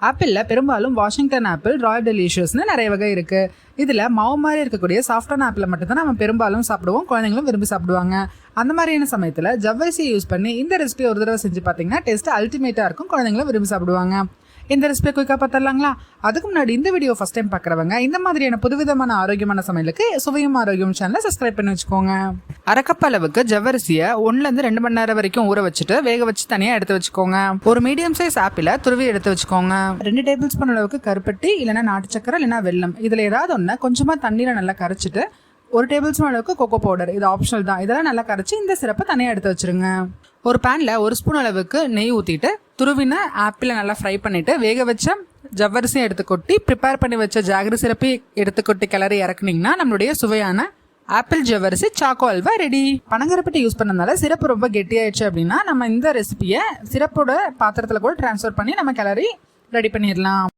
ஆப்பிளில் பெரும்பாலும் Washington apple, Royal டெலிஷியஸ்னு நிறைய வகை இருக்குது. இதில் மாவு மாதிரி இருக்கக்கூடிய சாஃப்டான ஆப்பிளை மட்டும் தான் நம்ம பெரும்பாலும் சாப்பிடுவோம், குழந்தைங்களும் விரும்பி சாப்பிடுவாங்க. அந்த மாதிரியான சமயத்தில் ஜவ்வரிசியை யூஸ் பண்ணி இந்த ரெசிபி ஒரு தடவை செஞ்சு பார்த்தீங்கன்னா டேஸ்ட்டு அல்டிமேட்டாக இருக்கும், குழந்தைங்களும் விரும்பி சாப்பிடுவாங்க. இந்த ரெசிபியை குயிக்காக பார்த்துடலாங்களா? அதுக்கு முன்னாடி இந்த வீடியோ ஃபஸ்ட் டைம் பார்க்குறவங்க இந்த மாதிரியான புதுவிதமான ஆரோக்கியமான சமையலுக்கு சுவையும் ஆரோக்கியம் சேனலை சப்ஸ்கிரைப் பண்ணி வச்சுக்கோங்க. அரை கப் அளவுக்கு ஜவ்வரிசியை 1-2 மணி நேரம் வரைக்கும் ஊற வச்சுட்டு வேக வச்சு தனியாக எடுத்து வச்சுக்கோங்க. ஒரு மீடியம் சைஸ் ஆப்பிளை துருவி எடுத்து வச்சுக்கோங்க. 2 டேபிள் ஸ்பூன் அளவுக்கு கருப்பட்டி இல்லைனா நாட்டு சக்கரை இல்லைனா வெல்லம், இதில் ஏதாவது ஒன்று கொஞ்சமாக தண்ணியில் நல்லா கரைச்சிட்டு 1 டேபிள் ஸ்பூன் அளவுக்கு கொக்கோ பவுடர், இது ஆப்ஷனல் தான், இதெல்லாம் நல்லா கரைச்சி இந்த சிரப்பை தனியாக எடுத்து வச்சுருங்க. ஒரு பேனில் 1 ஸ்பூன் அளவுக்கு நெய் ஊற்றிட்டு துருவின ஆப்பிளை நல்லா ஃப்ரை பண்ணிவிட்டு வேக வச்ச ஜவ்வரிசியை எடுத்து கொட்டி ப்ரிப்பேர் பண்ணி வச்ச ஜாகரி சிரப்பை எடுத்து கொட்டி கிளறி இறக்குனீங்கன்னா நம்மளுடைய சுவையான ஆப்பிள் ஜவ்வரிசி சாக்கோ அல்வா ரெடி. பனங்கருப்பட்டி யூஸ் பண்ணதுனால சிரப்பு ரொம்ப கெட்டியாயிடுச்சு அப்படின்னா நம்ம இந்த ரெசிபியை சிரப்போட பாத்திரத்தில் கூட ட்ரான்ஸ்ஃபர் பண்ணி நம்ம கிளறி ரெடி பண்ணிடலாம்.